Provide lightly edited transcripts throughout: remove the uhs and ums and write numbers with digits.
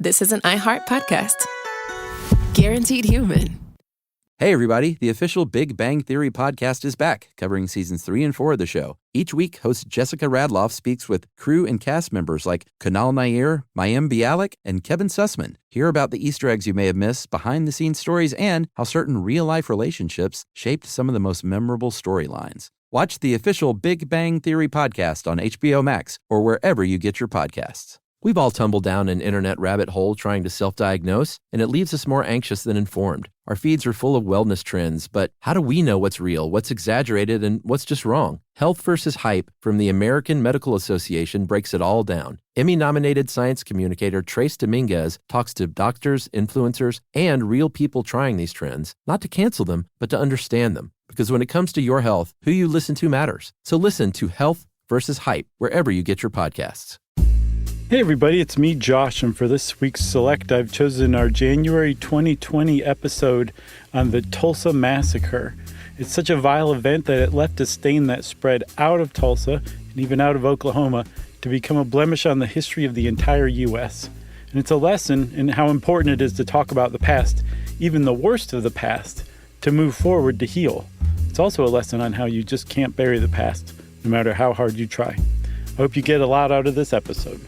this is an iHeart podcast. Guaranteed human. Hey, everybody. The official Big Bang Theory podcast is back, covering seasons 3 and 4 of the show. Each week, host Jessica Radloff speaks with crew and cast members like Kunal Nair, Mayim Bialik, and Kevin Sussman. Hear about the Easter eggs you may have missed, behind-the-scenes stories, and how certain real-life relationships shaped some of the most memorable storylines. Watch the official Big Bang Theory podcast on HBO Max or wherever you get your podcasts. We've all tumbled down an internet rabbit hole trying to self-diagnose, and it leaves us more anxious than informed. Our feeds are full of wellness trends, but how do we know what's real, what's exaggerated, and what's just wrong? Health versus Hype from the American Medical Association breaks it all down. Emmy-nominated science communicator Trace Dominguez talks to doctors, influencers, and real people trying these trends, not to cancel them, but to understand them. Because when it comes to your health, who you listen to matters. So listen to Health versus Hype wherever you get your podcasts. Hey everybody, it's me, Josh, and for this week's Select, I've chosen our January 2020 episode on the Tulsa massacre. It's such a vile event that it left a stain that spread out of Tulsa and even out of Oklahoma to become a blemish on the history of the entire U.S. And it's a lesson in how important it is to talk about the past, even the worst of the past, to move forward to heal. It's also a lesson on how you just can't bury the past, no matter how hard you try. I hope you get a lot out of this episode.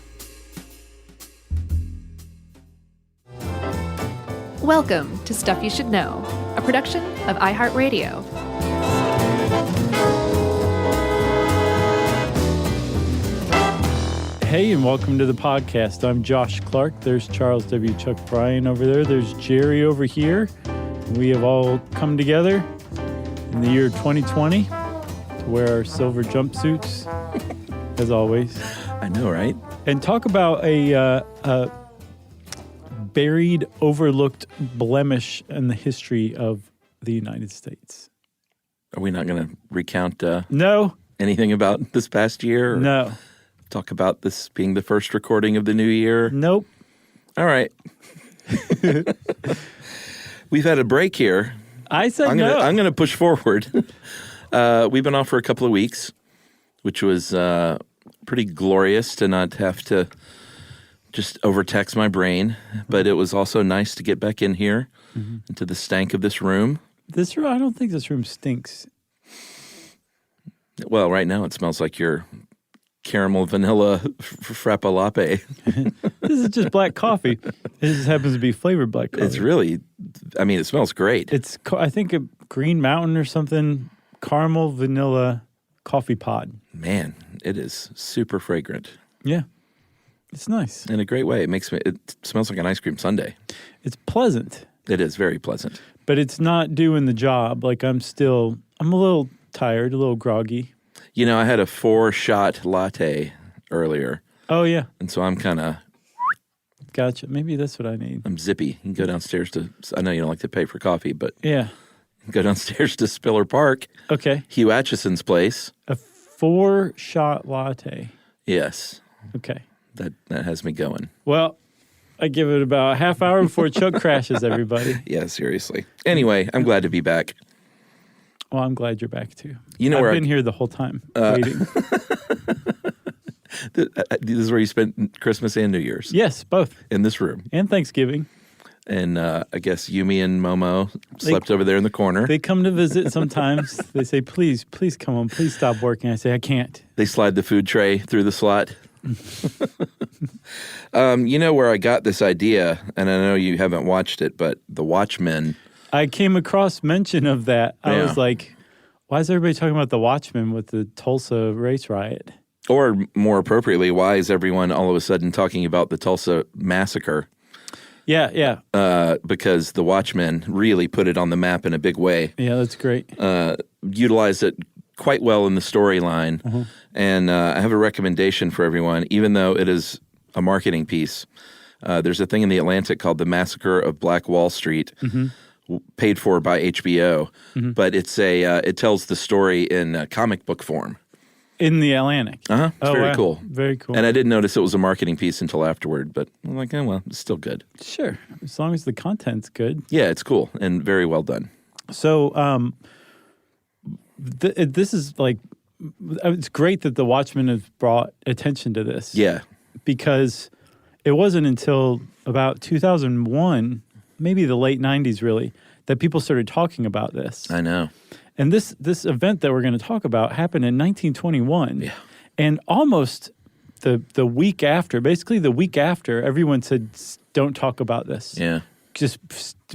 Welcome to Stuff You Should Know, a production of iHeartRadio. Hey, and welcome to the podcast. I'm Josh Clark. There's Charles W. Chuck Bryan over there. There's Jerry over here. We have all come together in the year 2020 to wear our silver jumpsuits, as always. I know, right? And talk about a buried, overlooked blemish in the history of the United States. Are we not going to recount No. anything about this past year? Or No. talk about this being the first recording of the new year? Nope. All right. We've had a break here. I said I'm gonna push forward. We've been off for a couple of weeks, which was pretty glorious to not have to just overtax my brain. But it was also nice to get back in here into the stank of this room. This room, I don't think this room stinks. Well, right now it smells like your caramel vanilla frappalape. This is just black coffee. It just happens to be flavored black coffee. It's really, I mean, it smells great. It's, I think, a Green Mountain or something, caramel vanilla coffee pod. Man, it is super fragrant. Yeah. It's nice. In a great way. It smells like an ice cream sundae. It's pleasant. It is very pleasant. But it's not doing the job. Like, I'm a little tired, a little groggy. You know, I had a 4-shot latte earlier. Oh, yeah. And so I'm kind of... Gotcha. Maybe that's what I need. I'm zippy. You can go downstairs to... I know you don't like to pay for coffee, but... Yeah. Go downstairs to Spiller Park. Okay. Hugh Atchison's place. A 4-shot latte. Yes. Okay. That has me going. Well, I give it about a half hour before Chuck crashes, everybody. Yeah, seriously. Anyway, I'm glad to be back. Well, I'm glad you're back, too. You know I've been here the whole time, waiting. This is where you spent Christmas and New Year's. Yes, both. In this room. And Thanksgiving. And I guess Yumi and Momo slept over there in the corner. They come to visit sometimes. They say, please come home. Please stop working. I say, I can't. They slide the food tray through the slot. You know where I got this idea, and I know you haven't watched it, but the Watchmen. I came across mention of that. I was like, why is everybody talking about the Watchmen with the Tulsa race riot? Or more appropriately, why is everyone all of a sudden talking about the Tulsa massacre? Yeah. Because the Watchmen really put it on the map in a big way. Yeah, that's great. Utilized it quite well in the storyline. Mm-hmm. And I have a recommendation for everyone, even though it is a marketing piece. There's a thing in The Atlantic called The Massacre of Black Wall Street, paid for by HBO. Mm-hmm. But it tells the story in comic book form. In The Atlantic? Uh-huh. It's very cool. Very cool. And I didn't notice it was a marketing piece until afterward, but I'm like, oh, well, it's still good. Sure. As long as the content's good. Yeah, it's cool and very well done. So this is like, it's great that the Watchmen have brought attention to this. Yeah. Because it wasn't until about 2001, maybe the late 90s really, that people started talking about this. I know. And this event that we're going to talk about happened in 1921. Yeah. And almost the week after, basically the week after, everyone said, don't talk about this. Yeah. Just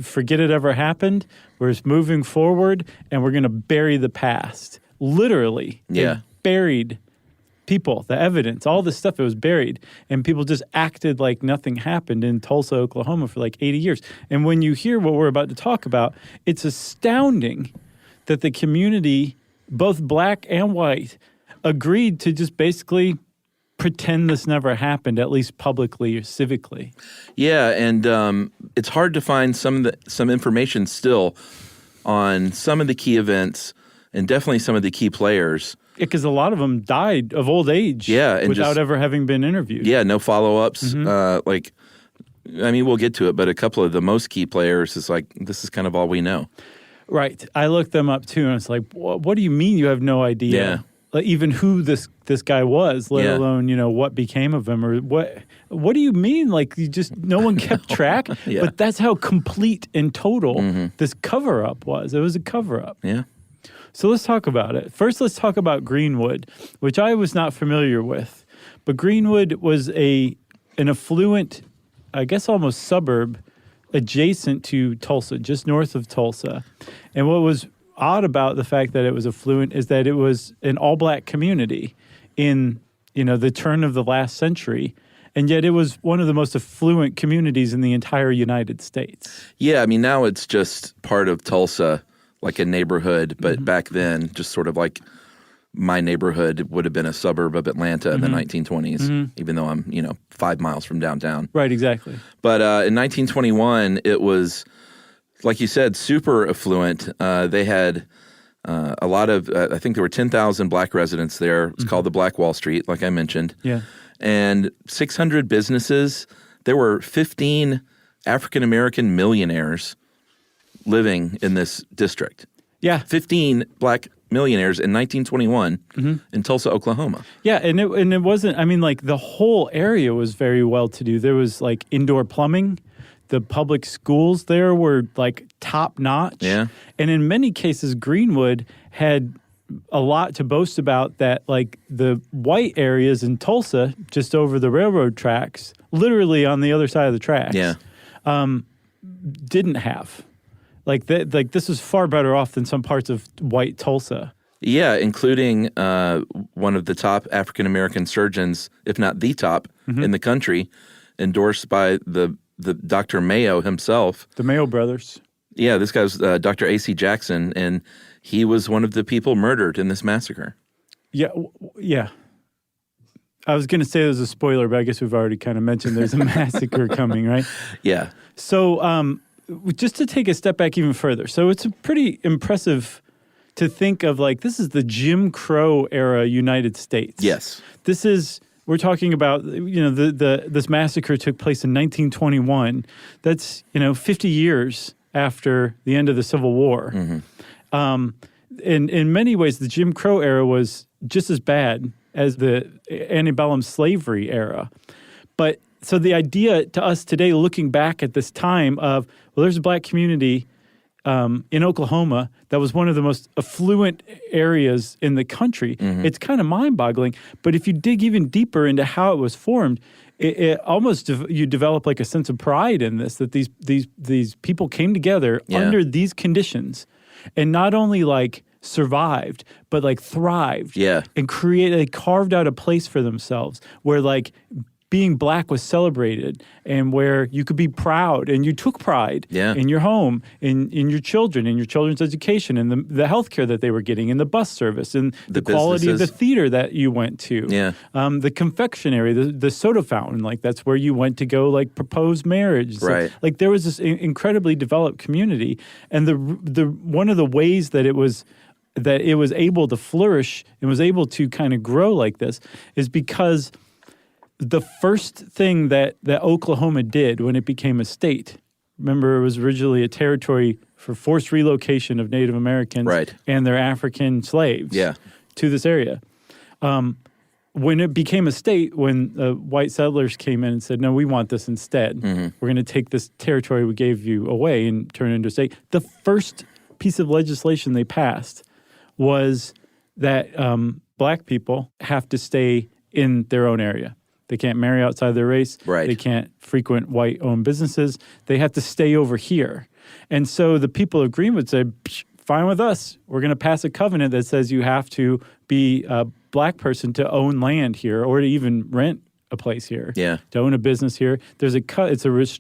forget it ever happened. We're just moving forward, and we're going to bury the past. Literally. Yeah. They buried people, the evidence, all this stuff, it was buried. And people just acted like nothing happened in Tulsa, Oklahoma for like 80 years. And when you hear what we're about to talk about, it's astounding that the community, both black and white, agreed to just basically pretend this never happened, at least publicly or civically. Yeah, and it's hard to find some information still on some of the key events and definitely some of the key players. Yeah, because a lot of them died of old age and without ever having been interviewed. Yeah, no follow-ups. We'll get to it, but a couple of the most key players is like, this is kind of all we know. Right. I looked them up too, and it's like, what do you mean you have no idea? Yeah. Like, even who this guy was, let alone, what became of him, or what do you mean? Like, no one kept track? Yeah. But that's how complete and total this cover-up was. It was a cover-up. Yeah. So let's talk about it. First, let's talk about Greenwood, which I was not familiar with. But Greenwood was an affluent, I guess almost suburb, adjacent to Tulsa, just north of Tulsa. And what was odd about the fact that it was affluent is that it was an all-black community in, the turn of the last century. And yet it was one of the most affluent communities in the entire United States. Yeah, now it's just part of Tulsa, like a neighborhood, but back then, just sort of like my neighborhood would have been a suburb of Atlanta in the 1920s, even though I'm, 5 miles from downtown. Right, exactly. But in 1921, it was, like you said, super affluent. They had a lot of, I think there were 10,000 black residents there. It's called the Black Wall Street, like I mentioned. Yeah. And 600 businesses. There were 15 African-American millionaires living in this district. Yeah. 15 black millionaires in 1921 in Tulsa, Oklahoma. Yeah, and it wasn't, the whole area was very well-to-do. There was, like, indoor plumbing. The public schools there were, like, top-notch. Yeah. And in many cases, Greenwood had a lot to boast about that, like, the white areas in Tulsa, just over the railroad tracks, literally on the other side of the tracks, didn't have. Like this is far better off than some parts of white Tulsa. Yeah, including one of the top African-American surgeons, if not the top in the country, endorsed by the Dr. Mayo himself. The Mayo brothers. Yeah, this guy's Dr. A.C. Jackson, and he was one of the people murdered in this massacre. Yeah. I was going to say there's a spoiler, but I guess we've already kind of mentioned there's a massacre coming, right? Yeah. So just to take a step back even further. So it's pretty impressive to think of, like, this is the Jim Crow era United States. Yes. We're talking about, this massacre took place in 1921. That's, 50 years after the end of the Civil War. In many ways, the Jim Crow era was just as bad as the antebellum slavery era. But so the idea to us today, looking back at this time of, well, there's a black community in Oklahoma that was one of the most affluent areas in the country. It's kind of mind-boggling. But if you dig even deeper into how it was formed, it almost you develop like a sense of pride in this, that these people came together under these conditions and not only like survived, but like thrived and carved out a place for themselves where like being black was celebrated and where you could be proud, and you took pride in your home, in your children, in your children's education, and the health care that they were getting, and the bus service, and the quality of the theater that you went to. The confectionery, the soda fountain, like that's where you went to go like propose marriage. So, like there was this incredibly developed community, and the one of the ways that it was able to flourish and was able to kind of grow like this is because the first thing that Oklahoma did when it became a state, remember, it was originally a territory for forced relocation of Native Americans and their African slaves to this area. when it became a state, when white settlers came in and said, no, we want this instead. Mm-hmm. We're going to take this territory we gave you away and turn it into a state. The first piece of legislation they passed was that black people have to stay in their own area. They can't marry outside their race. Right. They can't frequent white-owned businesses. They have to stay over here. And so the people of Greenwood said, fine with us. We're going to pass a covenant that says you have to be a black person to own land here or to even rent a place here, to own a business here. It's a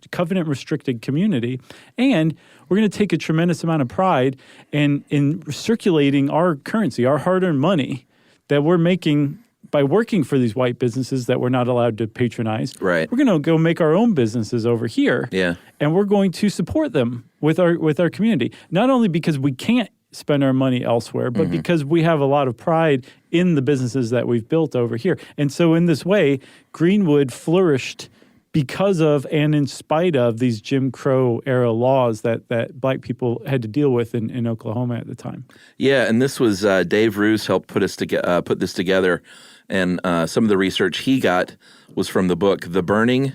covenant-restricted community. And we're going to take a tremendous amount of pride in circulating our currency, our hard-earned money that we're making by working for these white businesses that we're not allowed to patronize. Right. We're going to go make our own businesses over here. Yeah. And we're going to support them with our community. Not only because we can't spend our money elsewhere, but because we have a lot of pride in the businesses that we've built over here. And so in this way, Greenwood flourished because of and in spite of these Jim Crow era laws that black people had to deal with in Oklahoma at the time. Yeah, and this was Dave Roos helped put this together, and some of the research he got was from the book The Burning: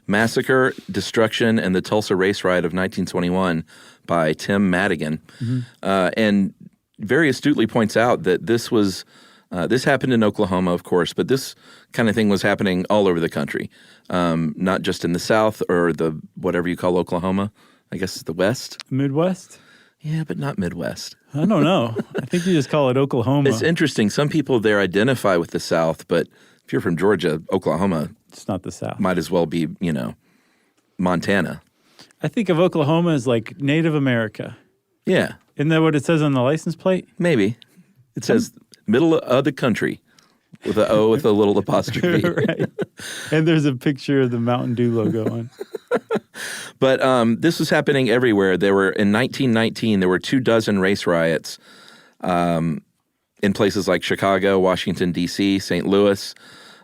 Massacre, Destruction, and the Tulsa Race Riot of 1921 by Tim Madigan, and very astutely points out that this happened in Oklahoma, of course, but this kind of thing was happening all over the country, not just in the South or the whatever you call Oklahoma. I guess it's the West. Midwest? Yeah, but not Midwest. I don't know. I think you just call it Oklahoma. It's interesting. Some people there identify with the South, but if you're from Georgia, Oklahoma, it's not the South. Might as well be, Montana. I think of Oklahoma as like Native America. Yeah. Isn't that what it says on the license plate? Maybe. It says middle of the country with an O with a little apostrophe. Right. And there's a picture of the Mountain Dew logo on. But this was happening everywhere. In 1919, there were 24 race riots in places like Chicago, Washington, D.C., St. Louis.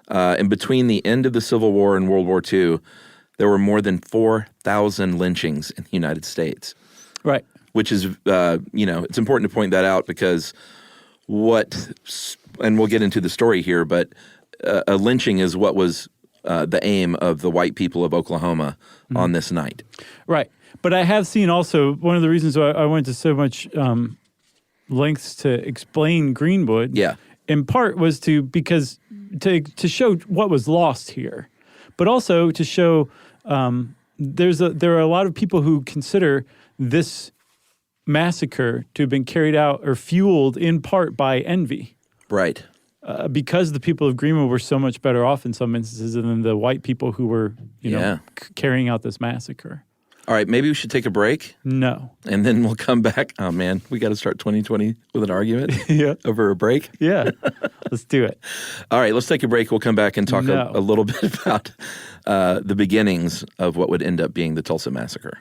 And between the end of the Civil War and World War II, there were more than 4,000 lynchings in the United States. Right. Which is, it's important to point that out because and we'll get into the story here, but a lynching is what was the aim of the white people of Oklahoma on this night. Right. But I have seen also, one of the reasons why I went to so much lengths to explain Greenwood, in part was to show what was lost here, but also to show there are a lot of people who consider this massacre to have been carried out or fueled in part by envy. Right. Because the people of Greenwood were so much better off in some instances than the white people who were, carrying out this massacre. All right, maybe we should take a break. No. And then we'll come back. Oh, man, we got to start 2020 with an argument over a break? Yeah, let's do it. All right, let's take a break. We'll come back and talk a little bit about the beginnings of what would end up being the Tulsa Massacre.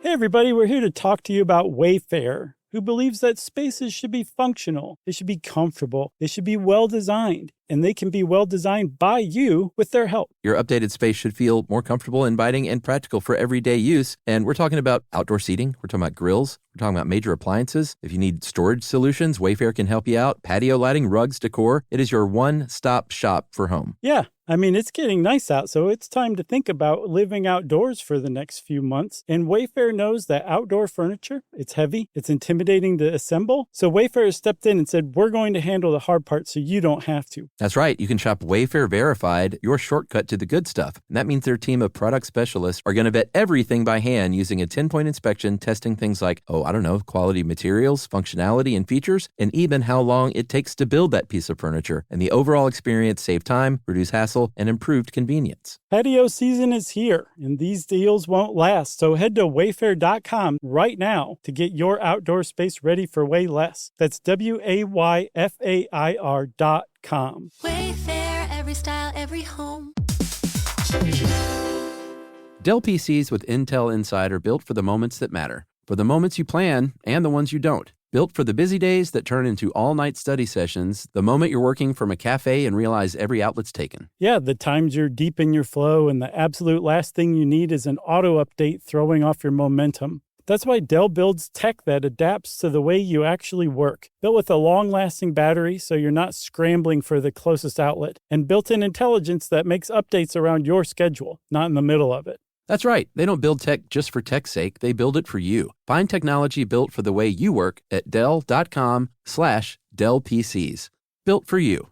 Hey everybody, we're here to talk to you about Wayfair, who believes that spaces should be functional, they should be comfortable, they should be well designed, and they can be well designed by you with their help. Your updated space should feel more comfortable, inviting, and practical for everyday use. And we're talking about outdoor seating, we're talking about grills, we're talking about major appliances. If you need storage solutions, Wayfair can help you out. Patio lighting, rugs, decor. It is your one-stop shop for home. Yeah. I mean, it's getting nice out, so it's time to think about living outdoors for the next few months. And Wayfair knows that outdoor furniture, it's heavy, it's intimidating to assemble. So Wayfair has stepped in and said, we're going to handle the hard part so you don't have to. That's right. You can shop Wayfair Verified, your shortcut to the good stuff. And that means their team of product specialists are going to vet everything by hand using a 10-point inspection, testing things like, quality materials, functionality, and features, and even how long it takes to build that piece of furniture. And the overall experience save time, reduce hassle, and improved convenience. Patio season is here, and these deals won't last. So head to wayfair.com right now to get your outdoor space ready for way less. That's WAYFAIR.com. Wayfair, every style, every home. Dell PCs with Intel Inside are built for the moments that matter. For the moments you plan and the ones you don't. Built for the busy days that turn into all-night study sessions the moment you're working from a cafe and realize every outlet's taken. Yeah, the times you're deep in your flow and the absolute last thing you need is an auto update throwing off your momentum. That's why Dell builds tech that adapts to the way you actually work. Built with a long-lasting battery so you're not scrambling for the closest outlet, and built-in intelligence that makes updates around your schedule, not in the middle of it. That's right. They don't build tech just for tech's sake. They build it for you. Find technology built for the way you work at Dell.com/Dell PCs. Built for you.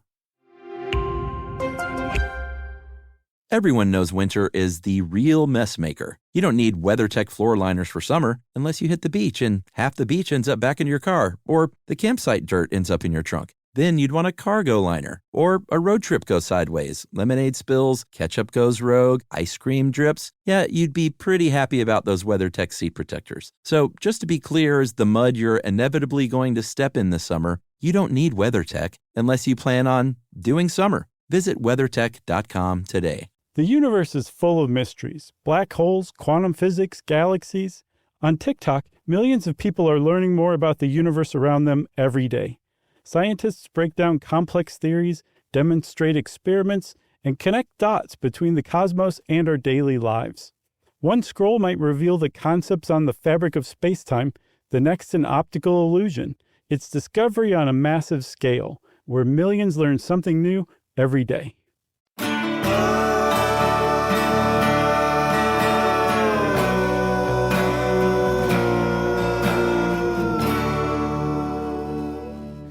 Everyone knows winter is the real mess maker. You don't need WeatherTech floor liners for summer unless you hit the beach and half the beach ends up back in your car, or the campsite dirt ends up in your trunk. Then you'd want a cargo liner, or a road trip goes sideways, lemonade spills, ketchup goes rogue, ice cream drips. Yeah, you'd be pretty happy about those WeatherTech seat protectors. So just to be clear, as the mud you're inevitably going to step in this summer, you don't need WeatherTech unless you plan on doing summer. Visit WeatherTech.com today. The universe is full of mysteries. Black holes, quantum physics, galaxies. On TikTok, millions of people are learning more about the universe around them every day. Scientists break down complex theories, demonstrate experiments, and connect dots between the cosmos and our daily lives. One scroll might reveal the concepts on the fabric of space-time, the next an optical illusion. It's discovery on a massive scale, where millions learn something new every day.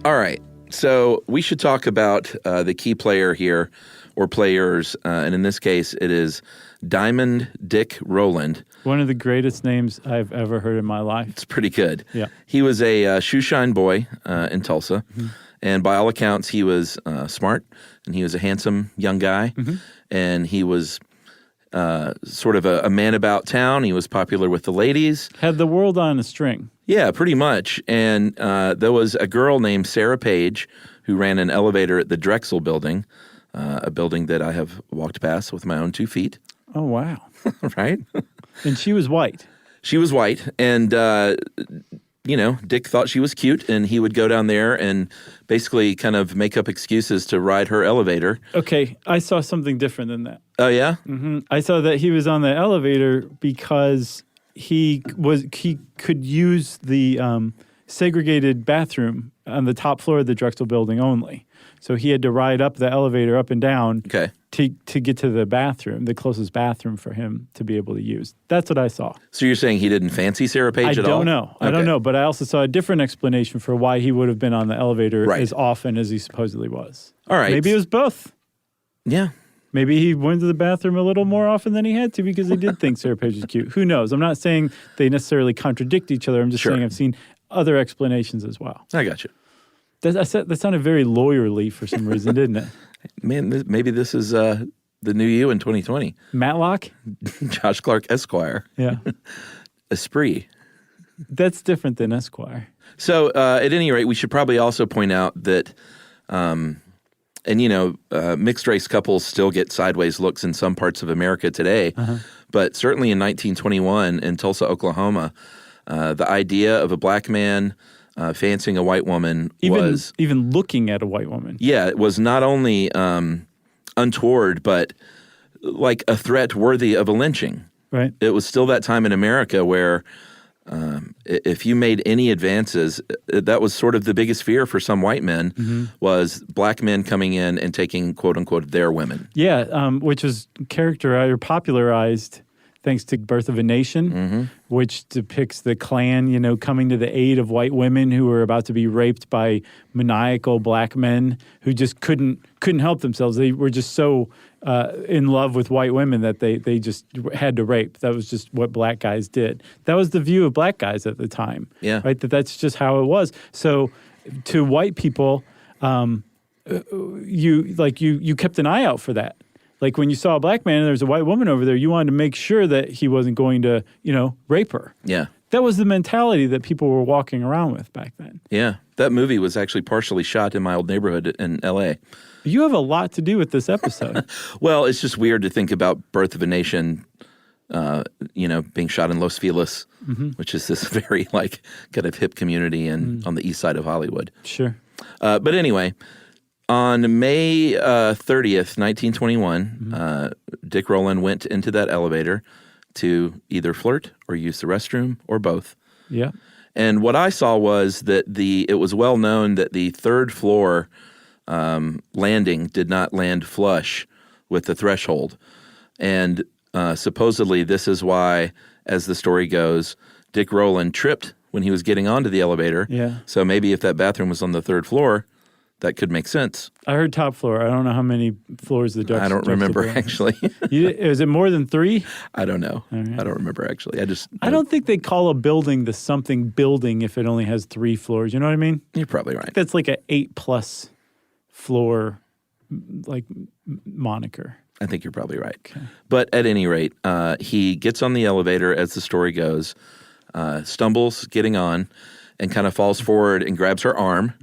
All right, so we should talk about the key player here, or players, and in this case, it is Diamond Dick Rowland. One of the greatest names I've ever heard in my life. It's pretty good. Yeah. He was a shoeshine boy in Tulsa, and by all accounts, he was smart, and he was a handsome young guy, and he was sort of a man about town. He was popular with the ladies. Had the world on a string. Yeah, pretty much. And there was a girl named Sarah Page who ran an elevator at the Drexel building, a building that I have walked past with my own 2 feet. Oh, wow. Right? And she was white. She was white. And, Dick thought she was cute, and he would go down there and basically kind of make up excuses to ride her elevator. Okay, I saw something different than that. Oh, yeah? I saw that he was on the elevator because he could use the segregated bathroom on the top floor of the Drexel building only. So he had to ride up the elevator up and down to get to the bathroom, the closest bathroom for him to be able to use. That's what I saw. So you're saying he didn't fancy Sarah Page at all? I don't know, but I also saw a different explanation for why he would have been on the elevator as often as he supposedly was. All right. Maybe it was both. Yeah. Maybe he went to the bathroom a little more often than he had to because he did think Sarah Page was cute. Who knows? I'm not saying they necessarily contradict each other. I'm just saying I've seen other explanations as well. I got you. That sounded very lawyerly for some reason, didn't it? Man, maybe this is the new you in 2020. Matlock? Josh Clark Esquire. Yeah. Esprit. That's different than Esquire. So at any rate, we should probably also point out that mixed race couples still get sideways looks in some parts of America today. But certainly in 1921 in Tulsa, Oklahoma, the idea of a black man fancying a white woman was... Even looking at a white woman. Yeah, it was not only untoward, but like a threat worthy of a lynching. Right. It was still that time in America where if you made any advances, that was sort of the biggest fear for some white men was black men coming in and taking, quote unquote, their women. Yeah, which was characterized or popularized thanks to Birth of a Nation, which depicts the Klan, coming to the aid of white women who were about to be raped by maniacal black men who just couldn't help themselves. They were just so in love with white women that they just had to rape. That was just what black guys did. That was the view of black guys at the time. Yeah. Right? That's just how it was. So to white people, you kept an eye out for that. Like when you saw a black man and there was a white woman over there, you wanted to make sure that he wasn't going to, rape her. Yeah. That was the mentality that people were walking around with back then. Yeah. That movie was actually partially shot in my old neighborhood in L.A. You have a lot to do with this episode. Well, it's just weird to think about Birth of a Nation being shot in Los Feliz, which is this very like kind of hip community on the east side of Hollywood. Sure. But anyway, on May 30th, 1921, Dick Rowland went into that elevator to either flirt or use the restroom or both. Yeah. And what I saw was that it was well known that the third floor landing did not land flush with the threshold. And supposedly this is why, as the story goes, Dick Rowland tripped when he was getting onto the elevator. Yeah. So maybe if that bathroom was on the third floor, that could make sense. I heard top floor. I don't know how many floors the I don't remember, actually. Is it more than 3? I don't know. Right. I don't remember, actually. I don't think they call a building the something building if it only has 3 floors. You know what I mean? You're probably right. That's like an 8+ floor like moniker. I think you're probably right. Okay. But at any rate, he gets on the elevator as the story goes, stumbles getting on, and kind of falls forward and grabs her arm,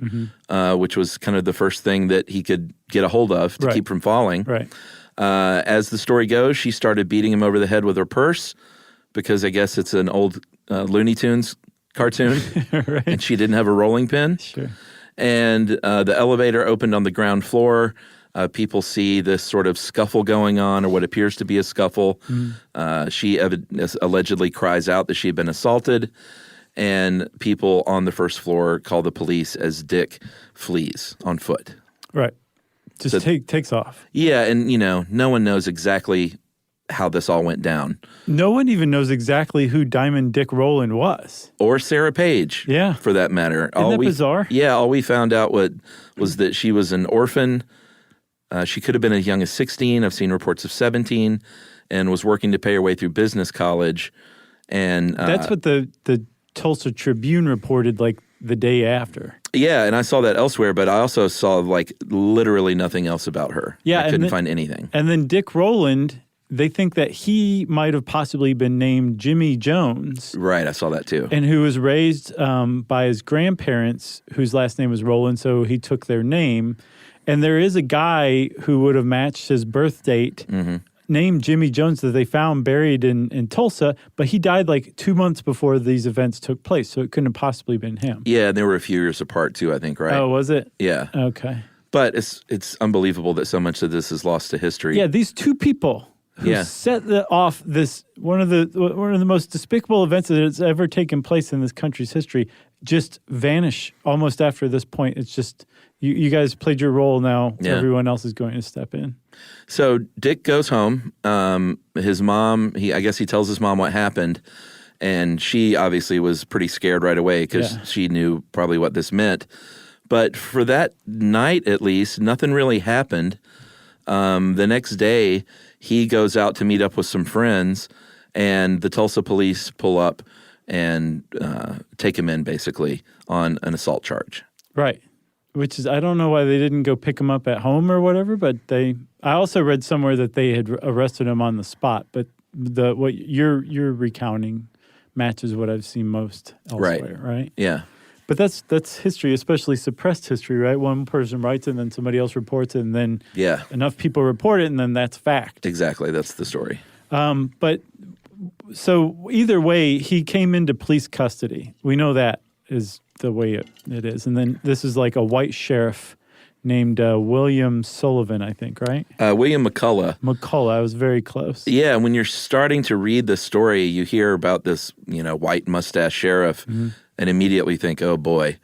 which was kind of the first thing that he could get a hold of to keep from falling. Right. As the story goes, she started beating him over the head with her purse because I guess it's an old Looney Tunes cartoon, Right. and she didn't have a rolling pin. Sure. And the elevator opened on the ground floor. People see this sort of scuffle going on, or what appears to be a scuffle. She allegedly cries out that she had been assaulted, and people on the first floor call the police as Dick flees on foot. Right. Just takes off. Yeah, and no one knows exactly how this all went down. No one even knows exactly who Diamond Dick Rowland was. Or Sarah Page, Yeah. for that matter. Isn't that bizarre? Yeah, all we found out was that she was an orphan. She could have been as young as 16. I've seen reports of 17, and was working to pay her way through business college. And that's what the Tulsa Tribune reported like the day after. Yeah, and I saw that elsewhere, but I also saw like literally nothing else about her. Yeah, I couldn't find anything. And then Dick Rowland, they think that he might have possibly been named Jimmy Jones. Right, I saw that too. And who was raised by his grandparents, whose last name was Rowland, so he took their name. And there is a guy who would have matched his birth date named Jimmy Jones that they found buried in Tulsa, but he died like 2 months before these events took place, so it couldn't have possibly been him. Yeah, and they were a few years apart too, I think, right? Oh, was it? Yeah. Okay. But it's unbelievable that so much of this is lost to history. Yeah, these two people who set off this one of the most despicable events that has ever taken place in this country's history just vanish almost after this point. It's just you guys played your role now. Yeah. Everyone else is going to step in. So Dick goes home. His mom, I guess he tells his mom what happened, and she obviously was pretty scared right away because she knew probably what this meant. But for that night, at least, nothing really happened. The next day, he goes out to meet up with some friends, and the Tulsa police pull up and take him in, basically, on an assault charge. Right. Which is, I don't know why they didn't go pick him up at home or whatever, but I also read somewhere that they had arrested him on the spot, but what you're recounting matches what I've seen most elsewhere, right? Yeah. But that's history, especially suppressed history, right? One person writes it, and then somebody else reports it, and then enough people report it, and then that's fact. Exactly. That's the story. But so either way, he came into police custody. We know that is the way it is. And then this is like a white sheriff named William Sullivan, I think, right? William McCullough. McCullough. I was very close. Yeah, when you're starting to read the story, you hear about this, white mustache sheriff, and immediately think, oh boy,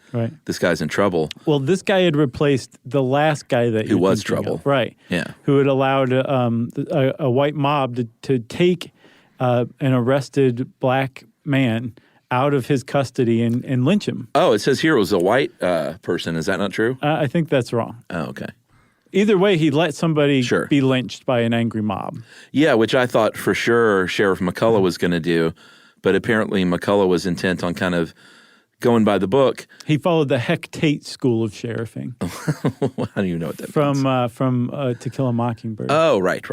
this guy's in trouble. Well, this guy had replaced the last guy that who was trouble. Of, right? Yeah, who had allowed a white mob to take an arrested black man out of his custody and lynch him. Oh, it says here it was a white person. Is that not true? I think that's wrong. Oh, okay. Either way, he let somebody be lynched by an angry mob. Yeah, which I thought for sure Sheriff McCullough was going to do, but apparently McCullough was intent on kind of going by the book. He followed the Heck Tate school of sheriffing. How do you know what that means? From To Kill a Mockingbird. Oh, right.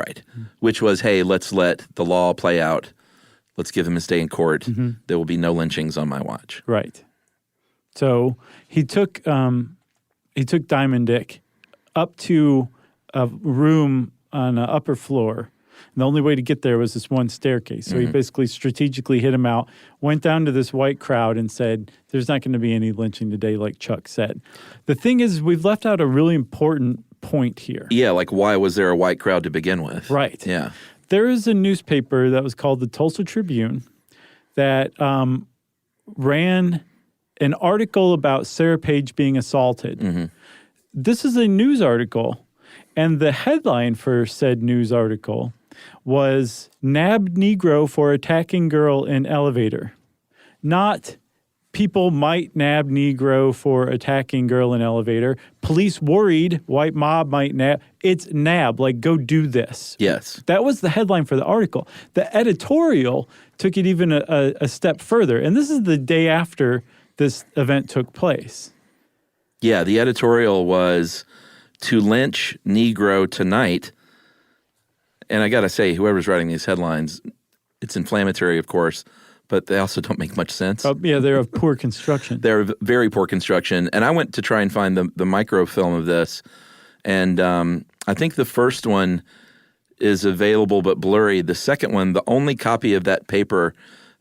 Which was, hey, let's let the law play out. Let's give him his day in court. There will be no lynchings on my watch. Right. So he took Diamond Dick up to a room on an upper floor And the only way to get there was this one staircase. So he basically strategically hid him out, went down to this white crowd and said, there's not going to be any lynching today, like Chuck said. The thing is, we've left out a really important point here. Yeah, like why was there a white crowd to begin with? Right. Yeah. There is a newspaper that was called the Tulsa Tribune that ran an article about Sarah Page being assaulted. This is a news article, and the headline for said news article was "Nabbed Negro for Attacking Girl in Elevator." Not people might nab Negro for attacking girl in elevator. Police worried white mob might nab. It's nab, like go do this. Yes. That was the headline for the article. The editorial took it even a step further. And this is the day after this event took place. Yeah, the editorial was "To lynch Negro tonight." And I got to say, whoever's writing these headlines, it's inflammatory, of course, but they also don't make much sense. Yeah, they're of poor construction. They're of very poor construction. And I went to try and find the microfilm of this. And I think the first one is available but blurry. The second one, the only copy of that paper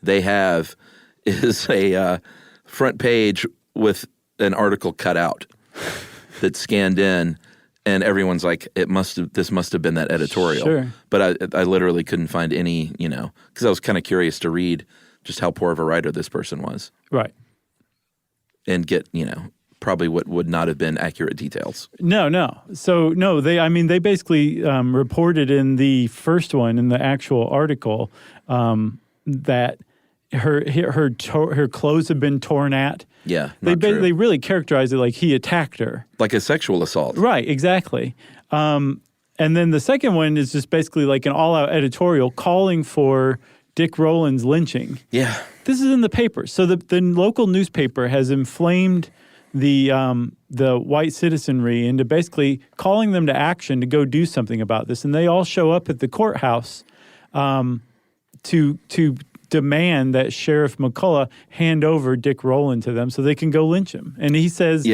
they have is a front page with an article cut out that's scanned in. And everyone's like, this must have been that editorial. Sure. But I literally couldn't find any, because I was kind of curious to read just how poor of a writer this person was. Right. And get, probably what would not have been accurate details. No. So, no, they basically reported in the first one, in the actual article, that her clothes had been torn at. Yeah, They really characterized it like he attacked her. Like a sexual assault. Right, exactly. And then the second one is just basically like an all-out editorial calling for Dick Rowland's lynching. Yeah. This is in the paper. So the local newspaper has inflamed the white citizenry into basically calling them to action to go do something about this. And they all show up at the courthouse to demand that Sheriff McCullough hand over Dick Rowland to them so they can go lynch him. And he says,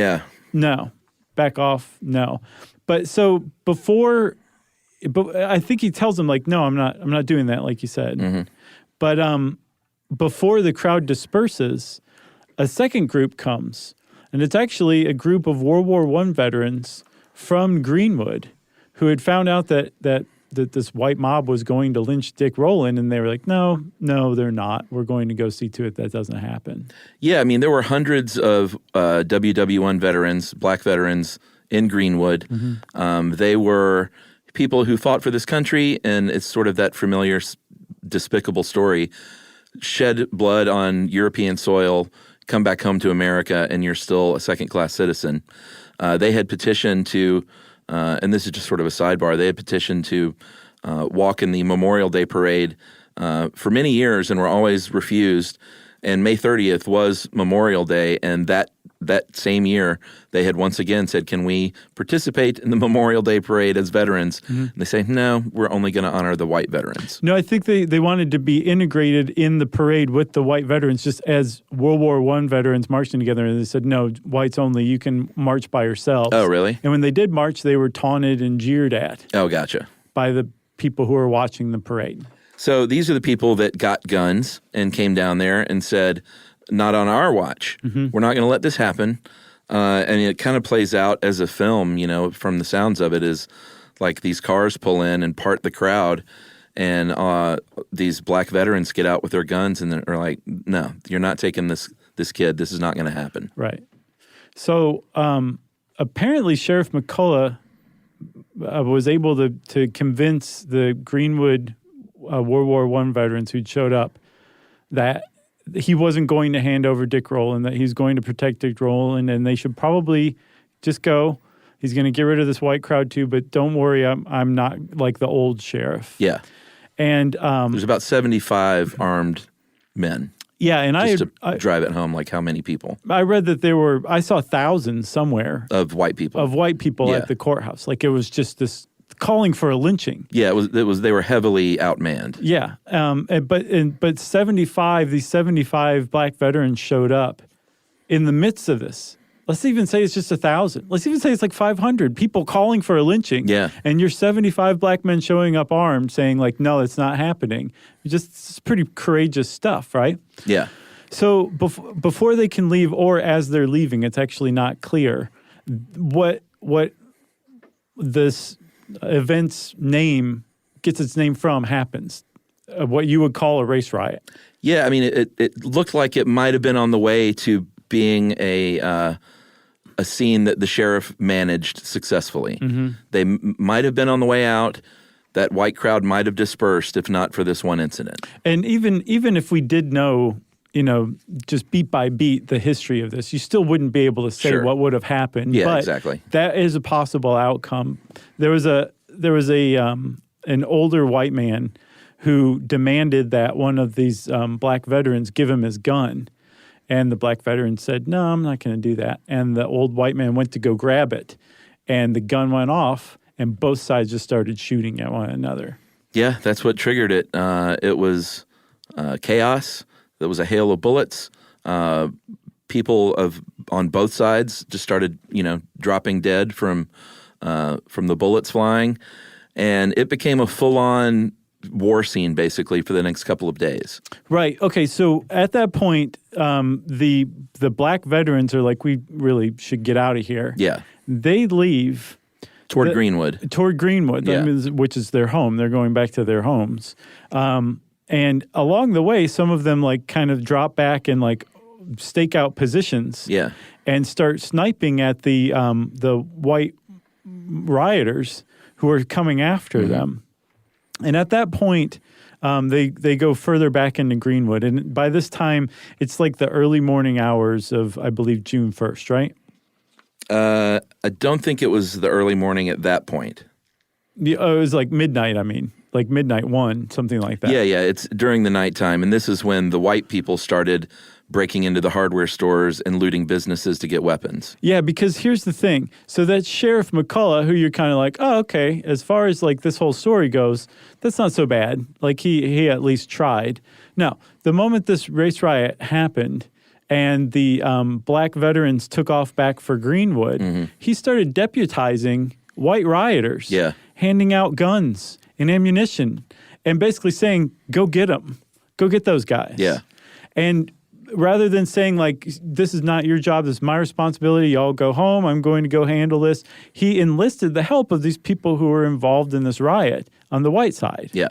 no, back off, no. But so but I think he tells them like, no, I'm not doing that, like you said. Mm-hmm. But before the crowd disperses, a second group comes, and it's actually a group of World War I veterans from Greenwood who had found out that this white mob was going to lynch Dick Rowland, and they were like, no, they're not. We're going to go see to it that doesn't happen. Yeah, I mean, there were hundreds of WW1 veterans, black veterans in Greenwood. Mm-hmm. They were people who fought for this country, and it's sort of that familiar, despicable story. Shed blood on European soil, come back home to America, and you're still a second-class citizen. They had petitioned to, and this is just sort of a sidebar, they had petitioned to walk in the Memorial Day parade for many years and were always refused. And May 30th was Memorial Day, and that same year they had once again said, can we participate in the Memorial Day parade as veterans? Mm-hmm. And they say, no, we're only going to honor the white veterans. No, I think they wanted to be integrated in the parade with the white veterans just as World War I veterans marching together. And they said, no, whites only, you can march by yourselves. Oh, really? And when they did march, they were taunted and jeered at. Oh, gotcha. By the people who were watching the parade. So these are the people that got guns and came down there and said, not on our watch. Mm-hmm. We're not going to let this happen. And it kind of plays out as a film, from the sounds of it, is like these cars pull in and part the crowd, and these black veterans get out with their guns and they're like, no, you're not taking this kid. This is not going to happen. Right. So apparently Sheriff McCullough was able to convince the Greenwood World War I veterans who'd showed up that he wasn't going to hand over Dick Rowland, that he's going to protect Dick Rowland, and they should probably just go. He's going to get rid of this white crowd too, but don't worry, I'm not like the old sheriff. Yeah. And there's about 75 armed men. Yeah, and I drive it home, like how many people? I read that I saw thousands somewhere. Of white people. At the courthouse. Like it was just this calling for a lynching. Yeah, it was. They were heavily outmanned. Yeah, but 75 black veterans showed up in the midst of this. Let's even say it's just 1,000. Let's even say it's like 500 people calling for a lynching. Yeah. And you're 75 black men showing up armed saying like, no, it's not happening. It's pretty courageous stuff, right? Yeah. So before they can leave or as they're leaving, it's actually not clear what this event's name gets its name from happens. What you would call a race riot. Yeah, I mean, it looked like it might have been on the way to being a scene that the sheriff managed successfully. Mm-hmm. They might have been on the way out. That white crowd might have dispersed if not for this one incident. And even if we did know, just beat by beat the history of this, you still wouldn't be able to say Sure. what would have happened. Yeah, but exactly. That is a possible outcome. There was an older white man who demanded that one of these black veterans give him his gun. And the black veteran said, no, I'm not going to do that. And the old white man went to go grab it. And the gun went off, and both sides just started shooting at one another. Yeah, that's what triggered it. It was chaos. There was a hail of bullets. People on both sides just started, dropping dead from the bullets flying. And it became a full-on war scene basically for the next couple of days. Right. Okay. So at that point, the black veterans are like, we really should get out of here. Yeah. They leave toward Greenwood. Yeah. Which is their home. They're going back to their homes. And along the way, some of them like kind of drop back and like stake out positions. Yeah. And start sniping at the white rioters who are coming after them. And at that point, they go further back into Greenwood. And by this time, it's like the early morning hours of, I believe, June 1st, right? I don't think it was the early morning at that point. It was like midnight, like midnight 1, something like that. Yeah, it's during the nighttime. And this is when the white people started breaking into the hardware stores and looting businesses to get weapons. Yeah, because here's the thing. So that Sheriff McCullough, who you're kind of like, oh, okay, as far as like this whole story goes, that's not so bad. Like he at least tried. Now, the moment this race riot happened and the black veterans took off back for Greenwood, he started deputizing white rioters, handing out guns and ammunition and basically saying, go get them. Go get those guys. Yeah. And rather than saying, like, this is not your job, this is my responsibility, y'all go home, I'm going to go handle this, he enlisted the help of these people who were involved in this riot on the white side. Yeah.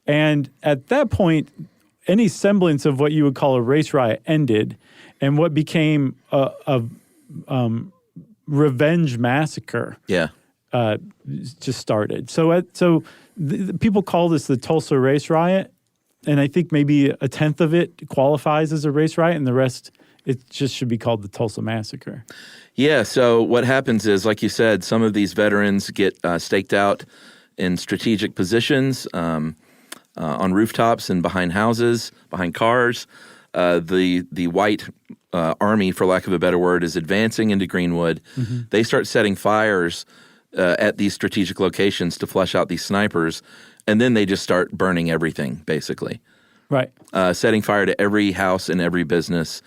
And at that point, any semblance of what you would call a race riot ended, and what became a revenge massacre just started. So people call this the Tulsa race riot. And I think maybe a tenth of it qualifies as a race riot, and the rest, it just should be called the Tulsa Massacre. Yeah, so what happens is, like you said, some of these veterans get staked out in strategic positions on rooftops and behind houses, behind cars. The white army, for lack of a better word, is advancing into Greenwood. They start setting fires at these strategic locations to flush out these snipers. And then they just start burning everything, basically. Right. Setting fire to every house and every business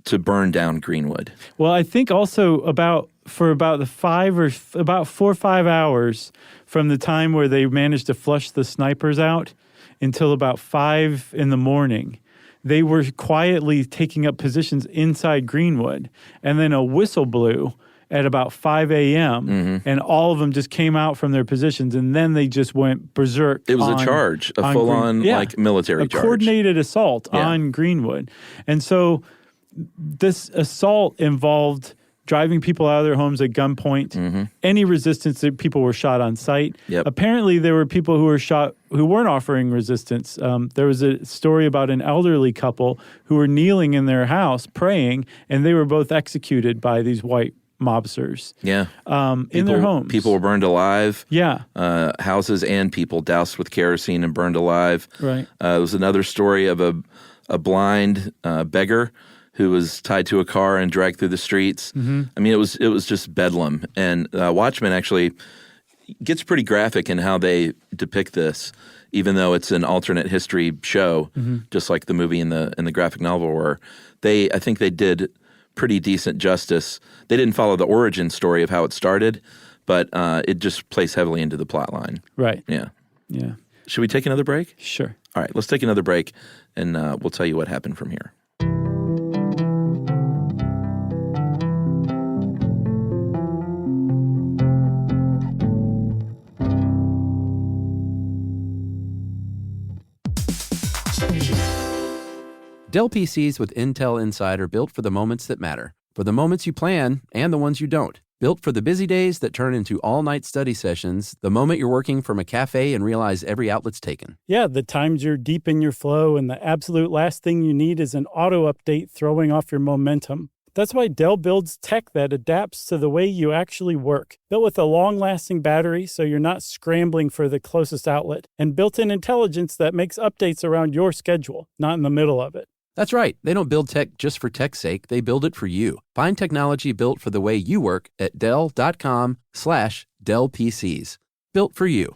to burn down Greenwood. Well, I think also about 4 or 5 hours from the time where they managed to flush the snipers out until about 5 in the morning, they were quietly taking up positions inside Greenwood. And then a whistle blew at about 5 a.m., and all of them just came out from their positions, and then they just went berserk. It was a charge, a full-on military charge. A coordinated assault on Greenwood. And so this assault involved driving people out of their homes at gunpoint, any resistance, that people were shot on sight. Yep. Apparently, there were people who were shot who weren't offering resistance. There was a story about an elderly couple who were kneeling in their house praying, and they were both executed by these white mobsters. Yeah. In their homes. People were burned alive. Yeah. Houses and people doused with kerosene and burned alive. Right. There was another story of a blind beggar who was tied to a car and dragged through the streets. I mean, it was just bedlam. And Watchmen actually gets pretty graphic in how they depict this, even though it's an alternate history show, just like the movie and the graphic novel were. I think they did pretty decent justice. They didn't follow the origin story of how it started, but it just plays heavily into the plot line. Right. Yeah. Yeah. Should we take another break? Sure. All right, let's take another break, and we'll tell you what happened from here. Dell PCs with Intel Inside are built for the moments that matter, for the moments you plan and the ones you don't. Built for the busy days that turn into all-night study sessions, the moment you're working from a cafe and realize every outlet's taken. Yeah, the times you're deep in your flow and the absolute last thing you need is an auto update throwing off your momentum. That's why Dell builds tech that adapts to the way you actually work. Built with a long-lasting battery so you're not scrambling for the closest outlet, and built-in intelligence that makes updates around your schedule, not in the middle of it. That's right. They don't build tech just for tech's sake. They build it for you. Find technology built for the way you work at Dell.com/Dell PCs. Built for you.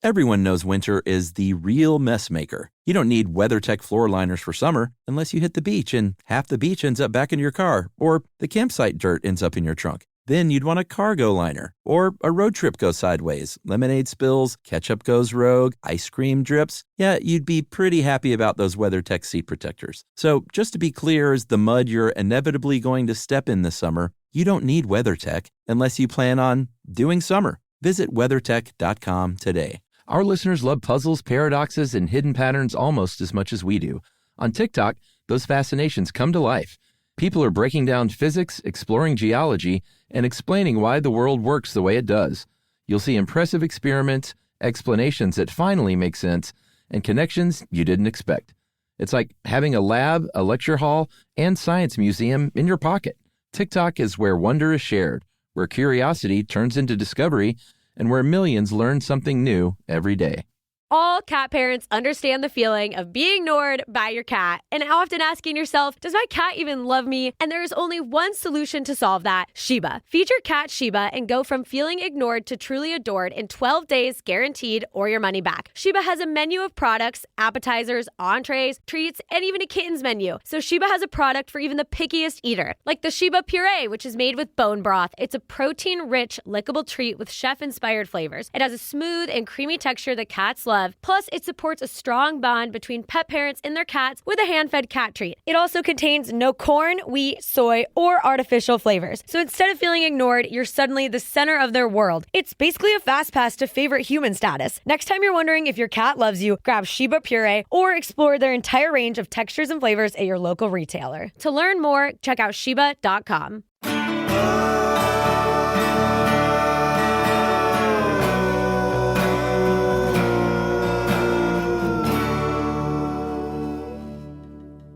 Everyone knows winter is the real mess maker. You don't need WeatherTech floor liners for summer unless you hit the beach and half the beach ends up back in your car, or the campsite dirt ends up in your trunk. Then you'd want a cargo liner, or a road trip goes sideways, lemonade spills, ketchup goes rogue, ice cream drips. Yeah, you'd be pretty happy about those WeatherTech seat protectors. So just to be clear, as the mud you're inevitably going to step in this summer, you don't need WeatherTech unless you plan on doing summer. Visit WeatherTech.com today. Our listeners love puzzles, paradoxes, and hidden patterns almost as much as we do. On TikTok, those fascinations come to life. People are breaking down physics, exploring geology, and explaining why the world works the way it does. You'll see impressive experiments, explanations that finally make sense, and connections you didn't expect. It's like having a lab, a lecture hall, and science museum in your pocket. TikTok is where wonder is shared, where curiosity turns into discovery, and where millions learn something new every day. All cat parents understand the feeling of being ignored by your cat and often asking yourself, does my cat even love me? And there is only one solution to solve that, Sheba. Feed your cat Sheba and go from feeling ignored to truly adored in 12 days guaranteed or your money back. Sheba has a menu of products, appetizers, entrees, treats, and even a kitten's menu. So Sheba has a product for even the pickiest eater, like the Sheba Puree, which is made with bone broth. It's a protein-rich, lickable treat with chef-inspired flavors. It has a smooth and creamy texture that cats love. Plus, it supports a strong bond between pet parents and their cats with a hand-fed cat treat. It also contains no corn, wheat, soy, or artificial flavors. So instead of feeling ignored, you're suddenly the center of their world. It's basically a fast pass to favorite human status. Next time you're wondering if your cat loves you, grab Sheba Puree or explore their entire range of textures and flavors at your local retailer. To learn more, check out Sheba.com.